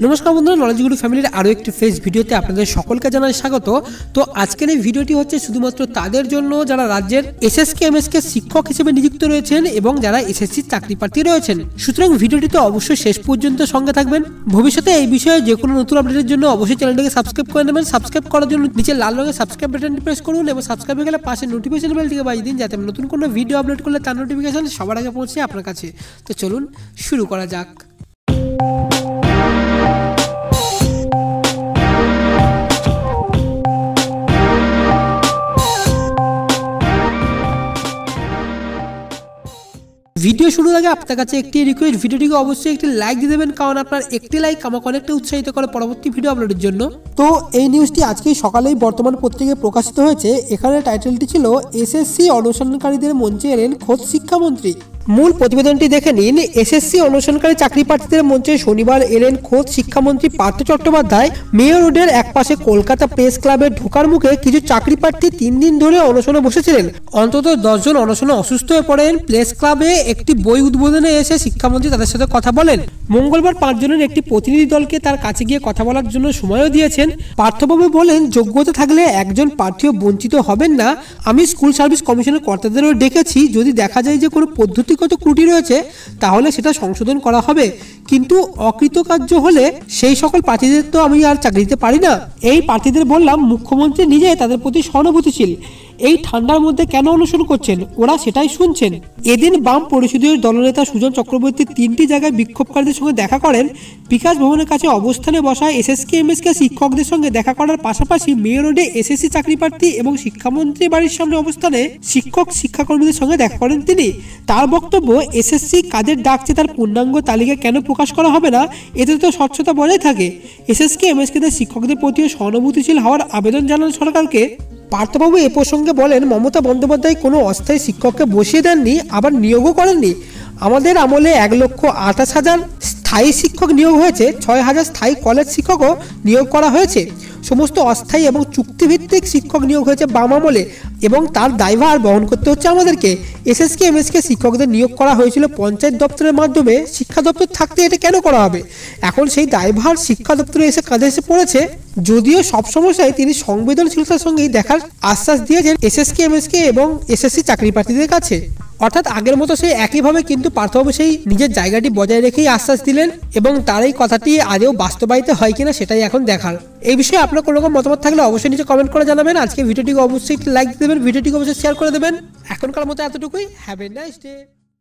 নমস্কার বন্ধুরা, নলেজ গুরু ফ্যামিলির আরও একটি ফ্রেশ ভিডিওতে আপনাদের সকলকে জানাই স্বাগত। তো আজকের এই ভিডিওটি হচ্ছে শুধুমাত্র তাদের জন্য যারা রাজ্যের এসএসকে এমএসকে শিক্ষক হিসেবে নিযুক্ত রয়েছেন এবং যারা এসএসসি চাকরি প্রার্থী রয়েছেন। সুতরাং ভিডিওটিতে অবশ্যই শেষ পর্যন্ত সঙ্গে থাকবেন। ভবিষ্যতে এই বিষয়ে যে কোনো নতুন আপডেটের জন্য অবশ্যই চ্যানেলটিকে সাবস্ক্রাইব করে নেবেন। সাবস্ক্রাইব করার জন্য নিচে লাল রঙের সাবস্ক্রাইব বাটনটি প্রেস করুন এবং সাবস্ক্রাইব হয়ে গেলে পাশে নোটিফিকেশন বেলটিকে বাজিয়ে দিন, যাতে নতুন কোনো ভিডিও আপলোড করলে তার নোটিফিকেশন সবার আগে পৌঁছে আপনার কাছে। তো চলুন শুরু করা যাক। ভিডিও শুরুর আগে আপনার কাছে একটি রিকোয়েস্ট, ভিডিওটিকে অবশ্যই একটি লাইক দিয়ে দেবেন, কারণ আপনার একটি লাইক আমাকে অনেকটা উৎসাহিত করে পরবর্তী ভিডিও আপলোডের জন্য। তো এই নিউজটি আজকেই সকালেই বর্তমান পত্রিকায় প্রকাশিত হয়েছে। এখানে টাইটেলটি ছিল এসএসসি অনশনকারীদের মঞ্চে এলেন খোদ শিক্ষামন্ত্রী। মূল প্রতিবেদনটি দেখে নিন। এসএসসি অনশনকারী চাকরি প্রার্থীদের মঞ্চে শনিবার এলেন খোদ শিক্ষামন্ত্রী পার্থ চট্টোপাধ্যায়। মেয়র রোডের একপাশে কলকাতা প্রেস ক্লাবের ঢোকার মুখে কিছু চাকরি প্রার্থী 3 দিন ধরে অনশনে বসেছিলেন। অন্তত 10 জন অনশনে অসুস্থ হয়ে পড়েন। প্রেস ক্লাবে একটি বই উদ্বোধনে এসে শিক্ষামন্ত্রী তাদের সাথে কথা বলেন। মঙ্গলবার 5 জনের একটি প্রতিনিধি দলকে তার কাছে গিয়ে কথা বলার জন্য সময়ও দিয়েছেন। পার্থবাবু বলেন, যোগ্যতা থাকলে একজন প্রার্থীও বঞ্চিত হবেন না। আমি স্কুল সার্ভিস কমিশনের কর্তাদেরও ডেকেছি। যদি দেখা যায় যে কোনো পদ্ধতি কত ত্রুটি রয়েছে তাহলে সেটা সংশোধন করা হবে, কিন্তু অকৃতকার্য হলে সেই সকল প্রার্থীদের তো আমি আর চাকরি দিতে পারি না। এই প্রার্থীদের বললাম, মুখ্যমন্ত্রী নিজে তাদের প্রতি সহানুভূতিশীল। এই ঠান্ডার মধ্যে কেন অনুসরণ করছেন, ওরা সেটাই শুনছেন। এদিন বাম পরিষদীয় দলনেতা সুজন চক্রবর্তী 3টি জায়গায় বিক্ষোভকারীদের সঙ্গে দেখা করেন। বিকাশ ভবনের কাছে অবস্থানে বসা এসএসকে এমএসকে শিক্ষকদের সঙ্গে দেখা করার পাশাপাশি মেয়র রোডে এসএসসি চাকরি প্রার্থী এবং শিক্ষামন্ত্রী বাড়ির সামনে অবস্থানে শিক্ষাকর্মীদের সঙ্গে দেখা করেন তিনি। তার বক্তব্য, এসএসসি কাদের ডাকছে তার পূর্ণাঙ্গ তালিকা কেন প্রকাশ করা হবে না, এতে তো স্বচ্ছতা বজায় থাকে। এসএসকে এমএসকেদের শিক্ষকদের প্রতিও সহানুভূতিশীল হওয়ার আবেদন জানান সরকারকে। পার্থবাবু এ প্রসঙ্গে বলেন, মমতা বন্দ্যোপাধ্যায় কোনো অস্থায়ী শিক্ষককে বসিয়ে দেননি, আবার নিয়োগও করেননি। আমাদের আমলে 1,28,000 স্থায়ী শিক্ষক নিয়োগ হয়েছে, 6,000 স্থায়ী কলেজ শিক্ষকও নিয়োগ করা হয়েছে। সমস্ত অস্থায়ী এবং চুক্তিভিত্তিক শিক্ষক নিয়োগ হয়েছে বাম আমলে এবং তার দায়ভার বহন করতে হচ্ছে আমাদেরকে। এসএসকে এমএসকে শিক্ষকদের নিয়োগ করা হয়েছিল পঞ্চায়েত দপ্তরের মাধ্যমে। শিক্ষা দপ্তর থাকতে এটা কেন করা হবে? এখন সেই দায়ভার শিক্ষা দপ্তরে এসে কাঁধে এসে পড়েছে। যদিও সব সমস্যায় তিনি সংবেদনশীলতার সঙ্গেই দেখার আশ্বাস দিয়েছেন এসএসকে এমএসকে এবং এসএসসি চাকরি প্রার্থীদের কাছে। অর্থাৎ আগের মতো সেই একইভাবে কিন্তু পার্থবাবু সেই নিজের জায়গাটি বজায় রেখেই আশ্বাস দিলেন এবং তার এই কথাটি আদৌ বাস্তবায়িত হয় কিনা সেটাই এখন দেখার। এই বিষয়ে আপনার কোনো রকম মতামত থাকলে অবশ্যই নিচে কমেন্ট করে জানাবেন। আজকে ভিডিওটিকে অবশ্যই লাইক দেবেন, ভিডিওটিকে অবশ্যই শেয়ার করে দেবেন। এখনকার মতো এতটুকুই। Have a nice day.